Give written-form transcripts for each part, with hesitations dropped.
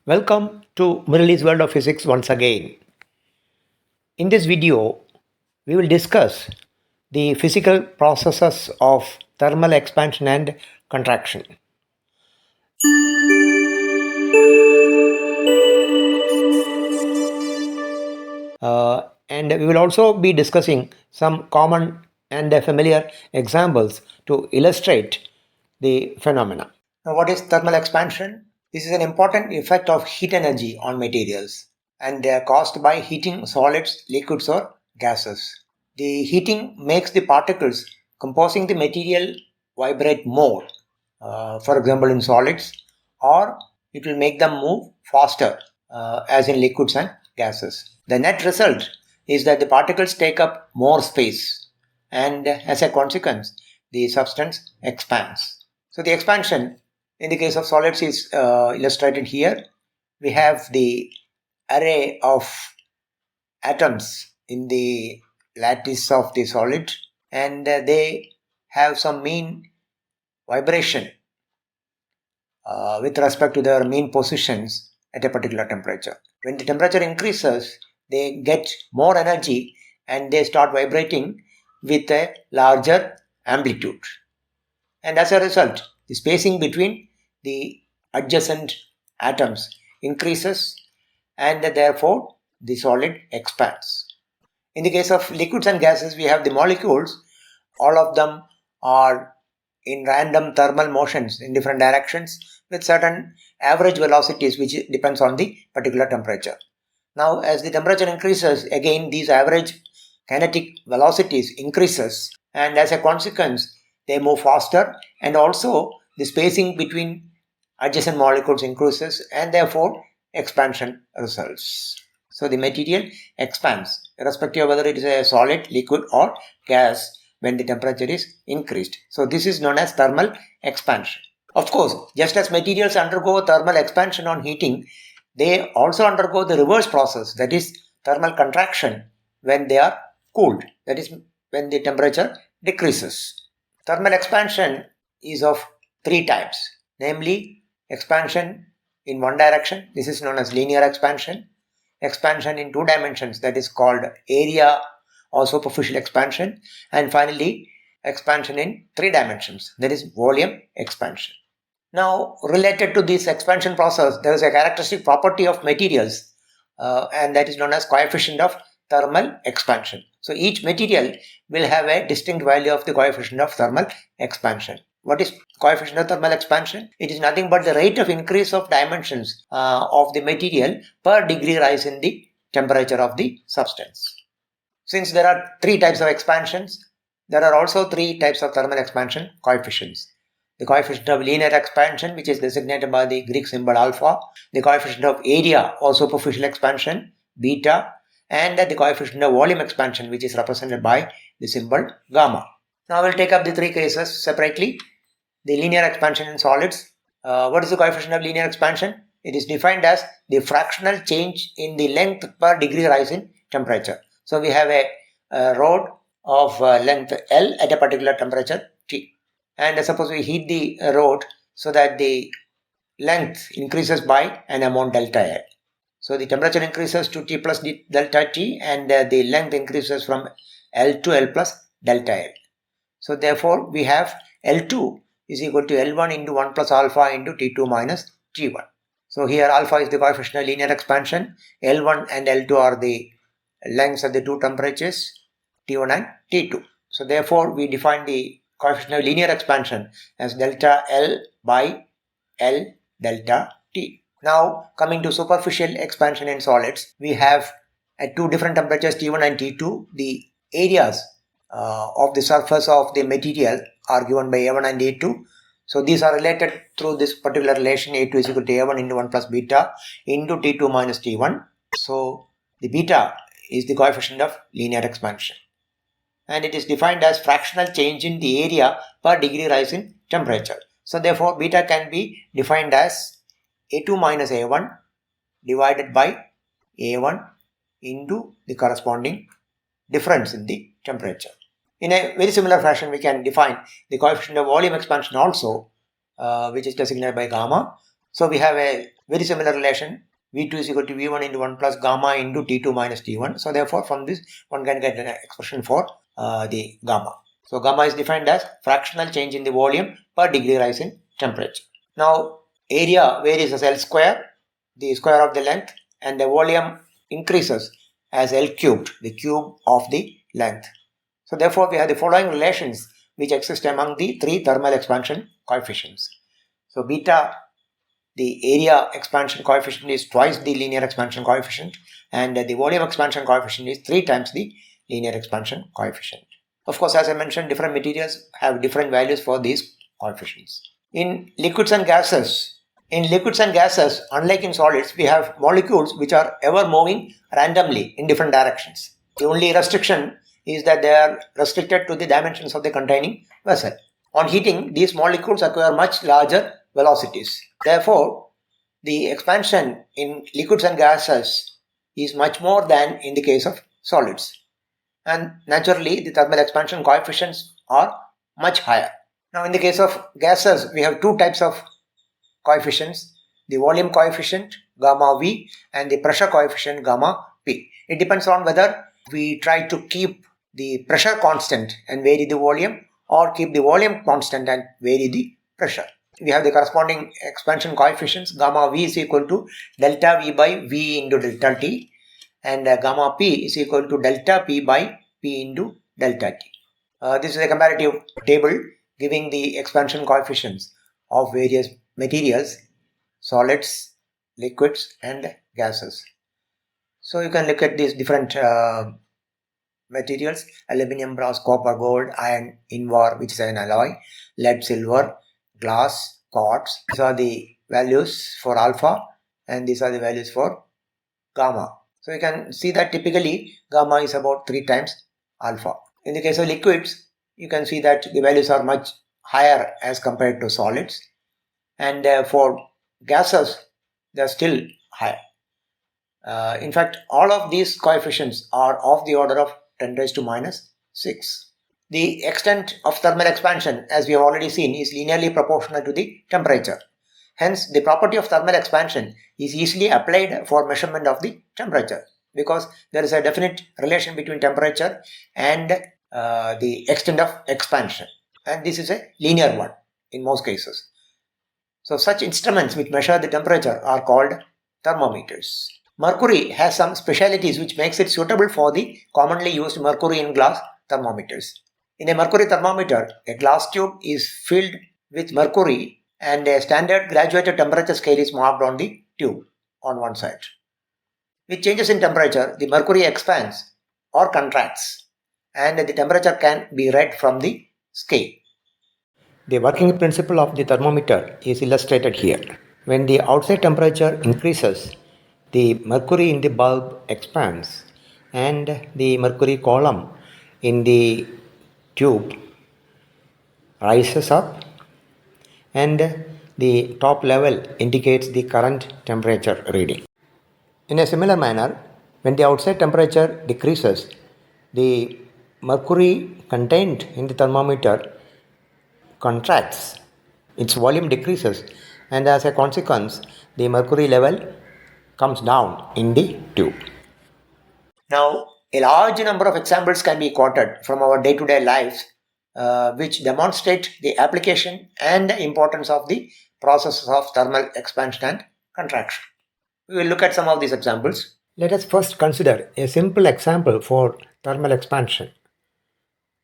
Welcome to Murali's World of Physics once again. In this video, we will discuss the physical processes of thermal expansion and contraction. And we will also be discussing some common and familiar examples to illustrate the phenomena. Now, what is thermal expansion? This is an important effect of heat energy on materials, and they are caused by heating solids, liquids, or gases. The heating makes the particles composing the material vibrate more, for example, in solids, or it will make them move faster, as in liquids and gases. The net result is that the particles take up more space, and as a consequence, the substance expands. So, the expansion in the case of solids is illustrated here. We have the array of atoms in the lattice of the solid, and they have some mean vibration with respect to their mean positions at a particular temperature. When the temperature increases, they get more energy and they start vibrating with a larger amplitude. And as a result, the spacing between the adjacent atoms increases, and therefore the solid expands. In the case of liquids and gases, we have the molecules. All of them are in random thermal motions in different directions with certain average velocities which depends on the particular temperature. Now, as the temperature increases, again these average kinetic velocities increases, and as a consequence they move faster, and also the spacing between adjacent molecules increases, and therefore expansion results. So the material expands irrespective of whether it is a solid, liquid, or gas when the temperature is increased. So this is known as thermal expansion. Of course, just as materials undergo thermal expansion on heating, they also undergo the reverse process, that is thermal contraction, when they are cooled, that is when the temperature decreases. Thermal expansion is of three types, namely expansion in one direction, this is known as linear expansion in two dimensions, that is called area or superficial expansion, and finally expansion in three dimensions, that is volume expansion. Now, related to this expansion process, there is a characteristic property of materials, and that is known as coefficient of thermal expansion. So each material will have a distinct value of the coefficient of thermal expansion. What is coefficient of thermal expansion? It is nothing but the rate of increase of dimensions of the material per degree rise in the temperature of the substance. Since there are three types of expansions, there are also three types of thermal expansion coefficients. The coefficient of linear expansion, which is designated by the Greek symbol alpha, the coefficient of area or superficial expansion, beta, and the coefficient of volume expansion, which is represented by the symbol gamma. Now we'll take up the three cases separately. The linear expansion in solids. What is the coefficient of linear expansion? It is defined as the fractional change in the length per degree rise in temperature. So we have a rod of length L at a particular temperature T. And suppose we heat the rod so that the length increases by an amount delta L. So the temperature increases to T plus delta T, and the length increases from L to L plus delta L. So therefore we have L2 is equal to L1 into 1 plus alpha into T2 minus T1. So here alpha is the coefficient of linear expansion, L1 and L2 are the lengths at the two temperatures T1 and T2. So therefore we define the coefficient of linear expansion as delta L by L delta T. Now coming to superficial expansion in solids, we have at two different temperatures T1 and T2, the areas of the surface of the material are given by A1 and A2. So these are related through this particular relation. A2 is equal to A1 into 1 plus beta into T2 minus T1. So the beta is the coefficient of linear expansion, and it is defined as fractional change in the area per degree rise in temperature. So therefore beta can be defined as A2 minus A1 divided by A1 into the corresponding difference in the temperature. In a very similar fashion, we can define the coefficient of volume expansion also, which is designated by gamma. So we have a very similar relation. V2 is equal to V1 into 1 plus gamma into T2 minus T1. So therefore from this one can get an expression for the gamma. So gamma is defined as fractional change in the volume per degree rise in temperature. Now area varies as L square, the square of the length, and the volume increases as L cubed, the cube of the length. So therefore we have the following relations which exist among the three thermal expansion coefficients. So beta, the area expansion coefficient, is twice the linear expansion coefficient, and the volume expansion coefficient is 3 times the linear expansion coefficient. Of course, as I mentioned, different materials have different values for these coefficients. In liquids and gases, unlike in solids, we have molecules which are ever moving randomly in different directions. The only restriction is that they are restricted to the dimensions of the containing vessel. On heating, these molecules acquire much larger velocities. Therefore, the expansion in liquids and gases is much more than in the case of solids. And naturally, the thermal expansion coefficients are much higher. Now, in the case of gases, we have two types of coefficients: the volume coefficient gamma V and the pressure coefficient gamma P. It depends on whether we try to keep the pressure constant and vary the volume, or keep the volume constant and vary the pressure. We have the corresponding expansion coefficients. Gamma V is equal to delta V by V into delta T, and gamma P is equal to delta P by P into delta T. This is a comparative table giving the expansion coefficients of various materials: solids, liquids, and gases. So you can look at these different materials: aluminum, brass, copper, gold, iron, invar, which is an alloy, lead, silver, glass, quartz. These are the values for alpha, and these are the values for gamma. So you can see that typically gamma is about 3 times alpha. In the case of liquids, you can see that the values are much higher as compared to solids, and for gases they are still higher. In fact, all of these coefficients are of the order of 10 raised to minus 6. The extent of thermal expansion, as we have already seen, is linearly proportional to the temperature. Hence, the property of thermal expansion is easily applied for measurement of the temperature, because there is a definite relation between temperature and the extent of expansion, and this is a linear one in most cases. So such instruments which measure the temperature are called thermometers. Mercury has some specialities which makes it suitable for the commonly used mercury in glass thermometers. In a mercury thermometer, a glass tube is filled with mercury, and a standard graduated temperature scale is marked on the tube on one side. With changes in temperature, the mercury expands or contracts, and the temperature can be read from the scale. The working principle of the thermometer is illustrated here. When the outside temperature increases, the mercury in the bulb expands, and the mercury column in the tube rises up, and the top level indicates the current temperature reading. In a similar manner, when the outside temperature decreases, the mercury contained in the thermometer contracts, its volume decreases, and as a consequence, the mercury level comes down in the tube. Now, a large number of examples can be quoted from our day-to-day lives which demonstrate the application and the importance of the processes of thermal expansion and contraction. We will look at some of these examples. Let us first consider a simple example for thermal expansion.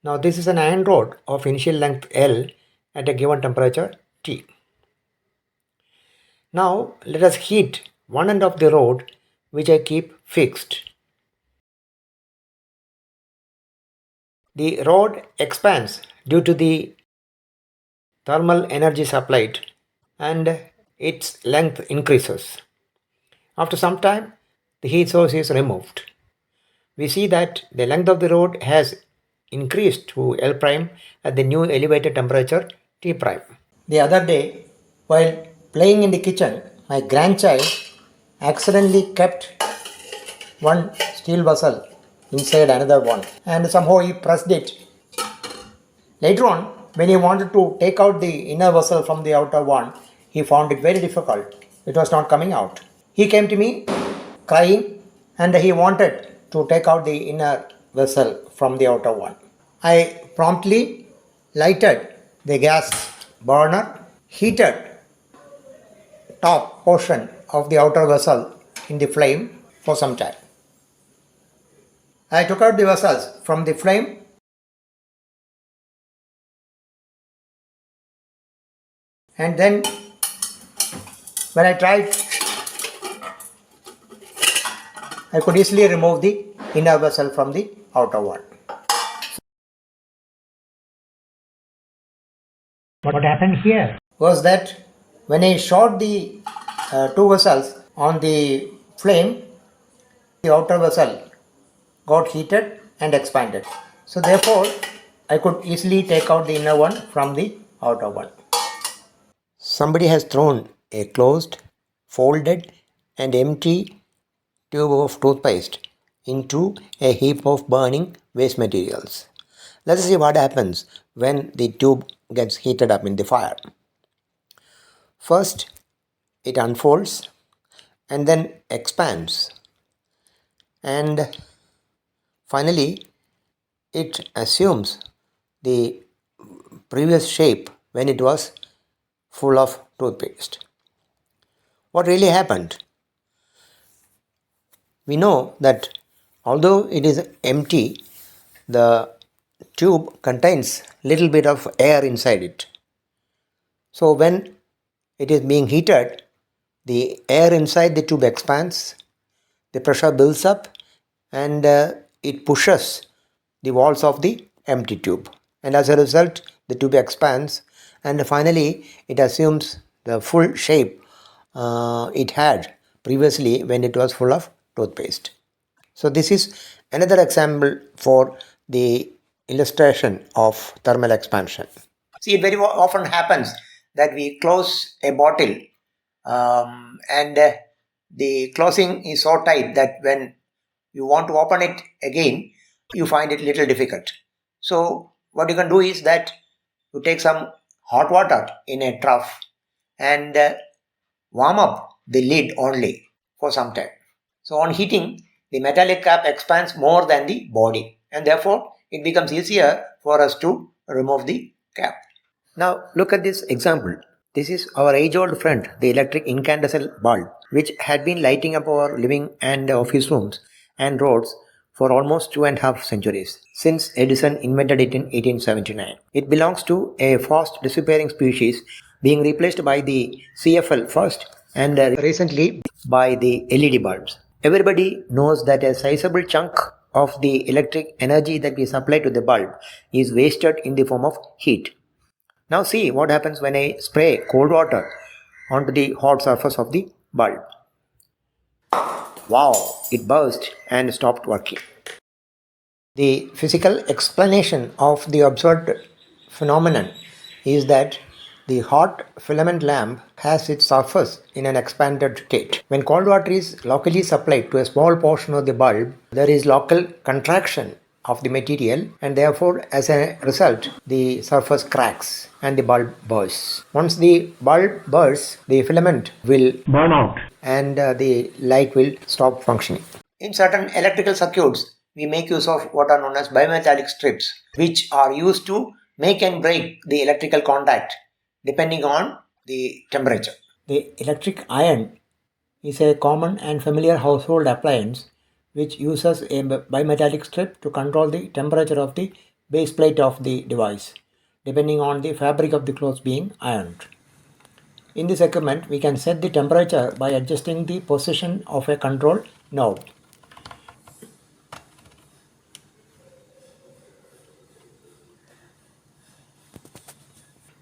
Now, this is an iron rod of initial length L at a given temperature T. Now, let us heat one end of the rod, which I keep fixed. The rod expands due to the thermal energy supplied, and its length increases. After some time, the heat source is removed. We see that the length of the rod has increased to L prime at the new elevated temperature T prime. The other day, while playing in the kitchen, my grandchild accidentally kept one steel vessel inside another one, and somehow he pressed it. Later on, when he wanted to take out the inner vessel from the outer one, he found it very difficult. It was not coming out. He came to me crying and he wanted to take out the inner vessel from the outer one. I promptly lighted the gas burner, heated top portion of the outer vessel in the flame for some time. I took out the vessels from the flame and then when I tried, I could easily remove the inner vessel from the outer one. What happened here was that when I shot the two vessels on the flame, the outer vessel got heated and expanded. So therefore, I could easily take out the inner one from the outer one. Somebody has thrown a closed, folded and empty tube of toothpaste into a heap of burning waste materials. Let's see what happens when the tube gets heated up in the fire. First, it unfolds and then expands, and finally it assumes the previous shape when it was full of toothpaste. What really happened? We know that although it is empty, the tube contains little bit of air inside it. So when it is being heated, the air inside the tube expands, the pressure builds up, and it pushes the walls of the empty tube. And as a result, the tube expands and finally it assumes the full shape it had previously when it was full of toothpaste. So this is another example for the illustration of thermal expansion. See, it very often happens that we close a bottle and the closing is so tight that when you want to open it again, you find it little difficult. So what you can do is that you take some hot water in a trough and warm up the lid only for some time. So on heating, the metallic cap expands more than the body and therefore it becomes easier for us to remove the cap. Now look at this example. This is our age-old friend, the electric incandescent bulb, which had been lighting up our living and office rooms and roads for almost 2.5 centuries, since Edison invented it in 1879. It belongs to a fast disappearing species, being replaced by the CFL first and recently by the LED bulbs. Everybody knows that a sizable chunk of the electric energy that we supply to the bulb is wasted in the form of heat. Now see what happens when I spray cold water onto the hot surface of the bulb. Wow, it burst and stopped working. The physical explanation of the observed phenomenon is that the hot filament lamp has its surface in an expanded state. When cold water is locally supplied to a small portion of the bulb, there is local contraction of the material and therefore as a result the surface cracks and the bulb bursts. Once the bulb bursts, the filament will burn out and the light will stop functioning. In certain electrical circuits, we make use of what are known as bimetallic strips, which are used to make and break the electrical contact depending on the temperature. The electric iron is a common and familiar household appliance which uses a bimetallic strip to control the temperature of the base plate of the device, depending on the fabric of the clothes being ironed. In this equipment, we can set the temperature by adjusting the position of a control knob.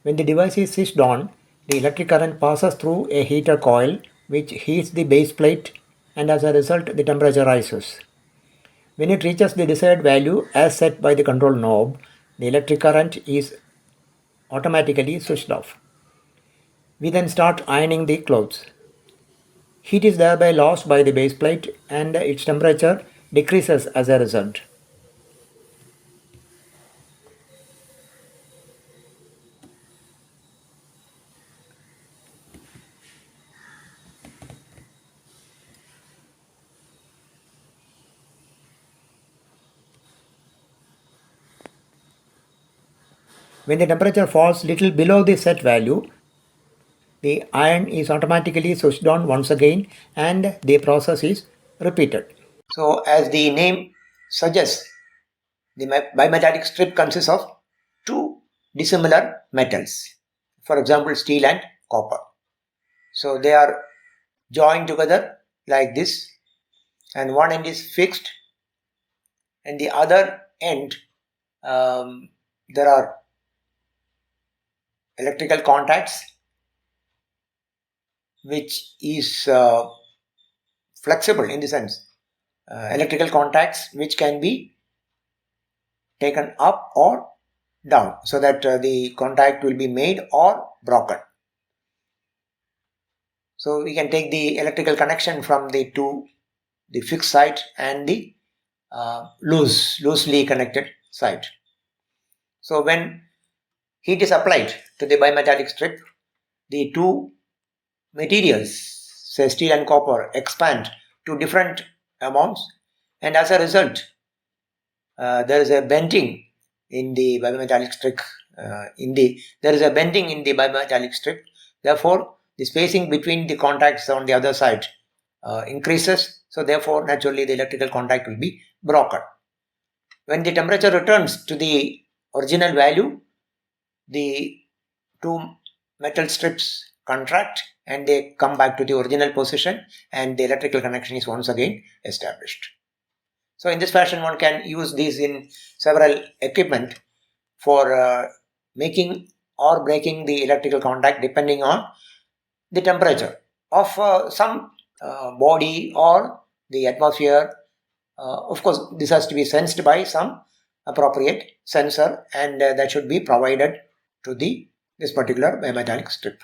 When the device is switched on, the electric current passes through a heater coil which heats the base plate and as a result the temperature rises. When it reaches the desired value as set by the control knob, the electric current is automatically switched off. We then start ironing the clothes. Heat is thereby lost by the base plate and its temperature decreases as a result. When the temperature falls little below the set value, the iron is automatically switched on once again and the process is repeated. So as the name suggests, the bimetallic strip consists of two dissimilar metals. For example, steel and copper. So they are joined together like this, and one end is fixed and the other end there are electrical contacts which is flexible in the sense electrical contacts which can be taken up or down so that the contact will be made or broken. So we can take the electrical connection from the fixed side and the loosely connected side. So when heat is applied to the bimetallic strip, the two materials, say steel and copper, expand to different amounts, and as a result, there is a bending in the bimetallic strip. There is a bending in the bimetallic strip. Therefore, the spacing between the contacts on the other side increases. So, therefore, naturally, the electrical contact will be broken. When the temperature returns to the original value, the two metal strips contract and they come back to the original position and the electrical connection is once again established. So in this fashion one can use these in several equipment for making or breaking the electrical contact depending on the temperature of some body or the atmosphere. Of course this has to be sensed by some appropriate sensor and that should be provided to this particular bimetallic strip.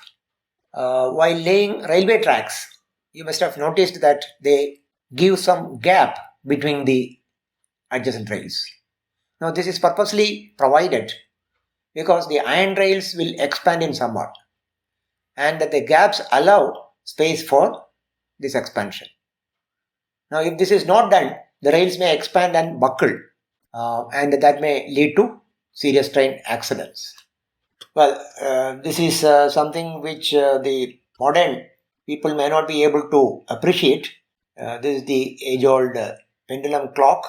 While laying railway tracks, you must have noticed that they give some gap between the adjacent rails. Now this is purposely provided because the iron rails will expand in summer and that the gaps allow space for this expansion. Now if this is not done, the rails may expand and buckle and that may lead to serious train accidents. Well, this is something which the modern people may not be able to appreciate. This is the age-old pendulum clock.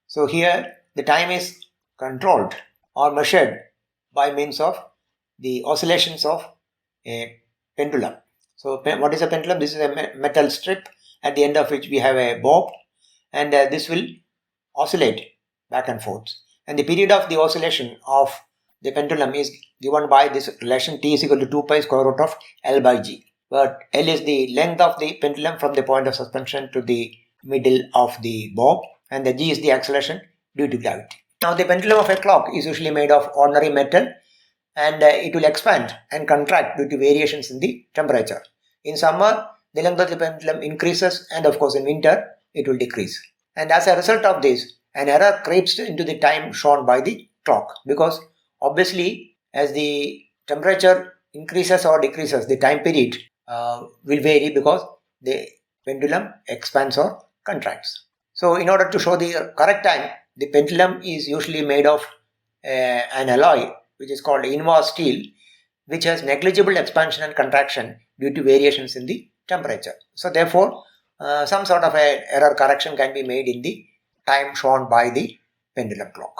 So here the time is controlled or measured by means of the oscillations of a pendulum. So what is a pendulum? This is a metal strip at the end of which we have a bob and this will oscillate back and forth. And the period of the oscillation of the pendulum is given by this relation T is equal to 2 pi square root of L by G. But L is the length of the pendulum from the point of suspension to the middle of the bob and the G is the acceleration due to gravity. Now the pendulum of a clock is usually made of ordinary metal and it will expand and contract due to variations in the temperature. In summer, the length of the pendulum increases and of course in winter it will decrease. And as a result of this, an error creeps into the time shown by the clock because obviously as the temperature increases or decreases, the time period will vary because the pendulum expands or contracts. So in order to show the correct time, the pendulum is usually made of an alloy which is called invar steel, which has negligible expansion and contraction due to variations in the temperature. So therefore, some sort of a error correction can be made in the time shown by the pendulum clock.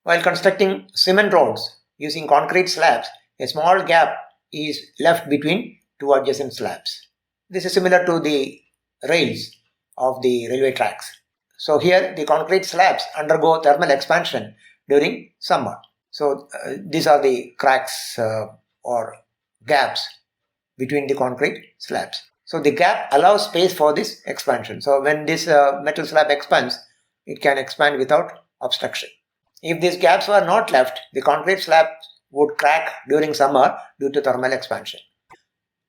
While constructing cement roads using concrete slabs, a small gap is left between two adjacent slabs. This is similar to the rails of the railway tracks. So here the concrete slabs undergo thermal expansion during summer. So these are the cracks or gaps between the concrete slabs. So the gap allows space for this expansion. So when this metal slab expands, it can expand without obstruction. If these gaps were not left, the concrete slab would crack during summer due to thermal expansion.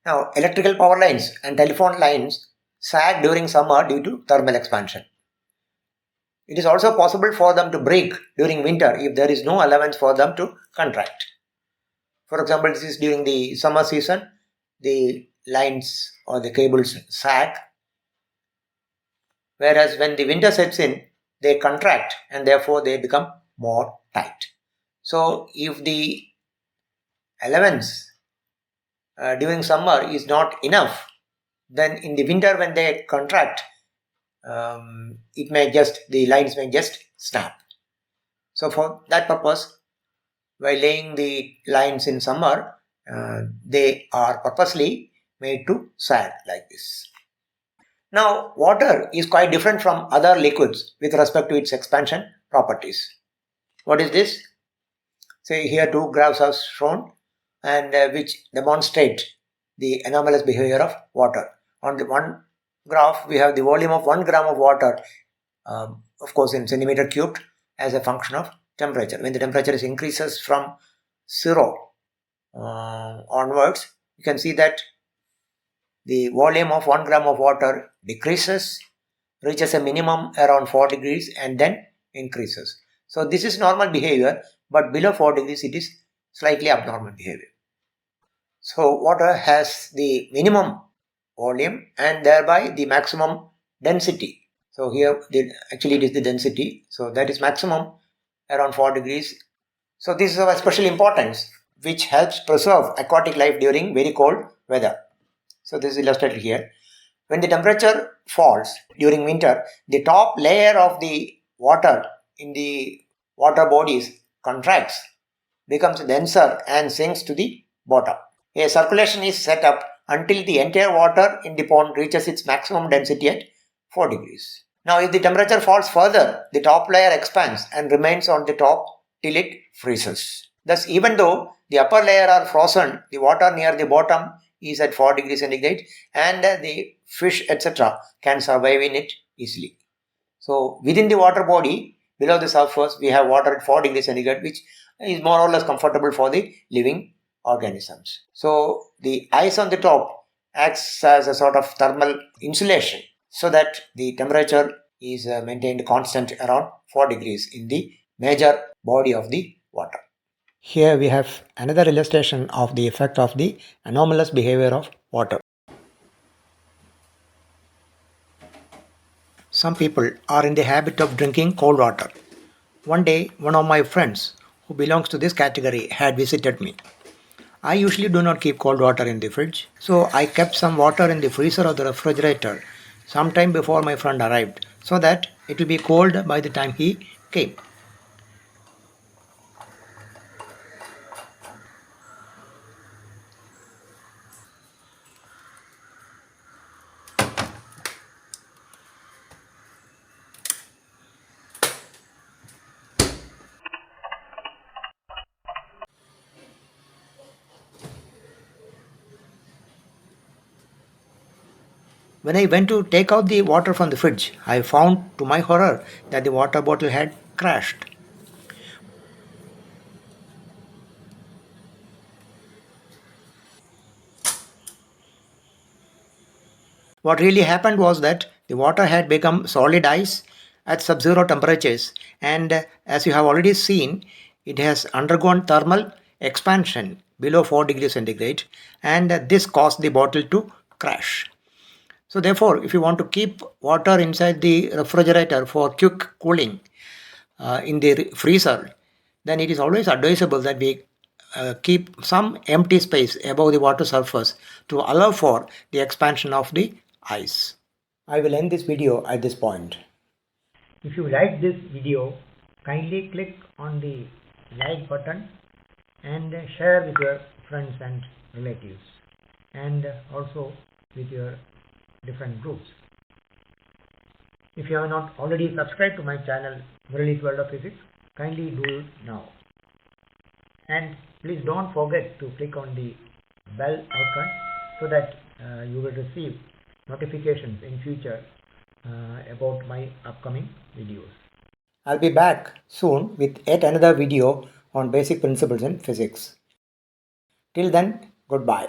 Now, electrical power lines and telephone lines sag during summer due to thermal expansion. It is also possible for them to break during winter if there is no allowance for them to contract. For example, this is during the summer season, the lines or the cables sag, whereas when the winter sets in, they contract and therefore they become more tight. So if the allowance during summer is not enough, then in the winter when they contract, the lines may just snap. So for that purpose, by laying the lines in summer, they are purposely made to sag like this. Now, water is quite different from other liquids with respect to its expansion properties. What is this? Say here two graphs are shown and which demonstrate the anomalous behavior of water. On the one graph, we have the volume of 1 gram of water, of course in centimeter cubed, as a function of temperature. When the temperature increases from 0 onwards, you can see that the volume of 1 gram of water decreases, reaches a minimum around 4 degrees and then increases. So this is normal behavior, but below 4 degrees it is slightly abnormal behavior. So water has the minimum volume and thereby the maximum density. So here actually it is the density. So that is maximum around 4 degrees. So this is of special importance, which helps preserve aquatic life during very cold weather. So this is illustrated here. When the temperature falls during winter, the top layer of the water in the water bodies contracts, becomes denser and sinks to the bottom. A circulation is set up until the entire water in the pond reaches its maximum density at 4 degrees. Now if the temperature falls further, the top layer expands and remains on the top till it freezes. Thus, even though the upper layer are frozen, the water near the bottom is at 4 degrees centigrade and the fish etc. can survive in it easily. So within the water body, below the surface, we have water at 4 degrees centigrade, which is more or less comfortable for the living organisms. So the ice on the top acts as a sort of thermal insulation so that the temperature is maintained constant around 4 degrees in the major body of the water. Here we have another illustration of the effect of the anomalous behavior of water. Some people are in the habit of drinking cold water. One day, one of my friends who belongs to this category had visited me. I usually do not keep cold water in the fridge, so I kept some water in the freezer of the refrigerator sometime before my friend arrived, so that it will be cold by the time he came. When I went to take out the water from the fridge, I found to my horror that the water bottle had crashed. What really happened was that the water had become solid ice at sub-zero temperatures, and as you have already seen, it has undergone thermal expansion below 4 degrees centigrade, and this caused the bottle to crash. So therefore, if you want to keep water inside the refrigerator for quick cooling in the freezer, then it is always advisable that we keep some empty space above the water surface to allow for the expansion of the ice. I will end this video at this point. If you like this video, kindly click on the like button and share with your friends and relatives, and also with your different groups. If you have not already subscribed to my channel Murali's World of Physics, kindly do it now. And please don't forget to click on the bell icon so that you will receive notifications in future about my upcoming videos. I'll be back soon with yet another video on basic principles in physics. Till then, goodbye.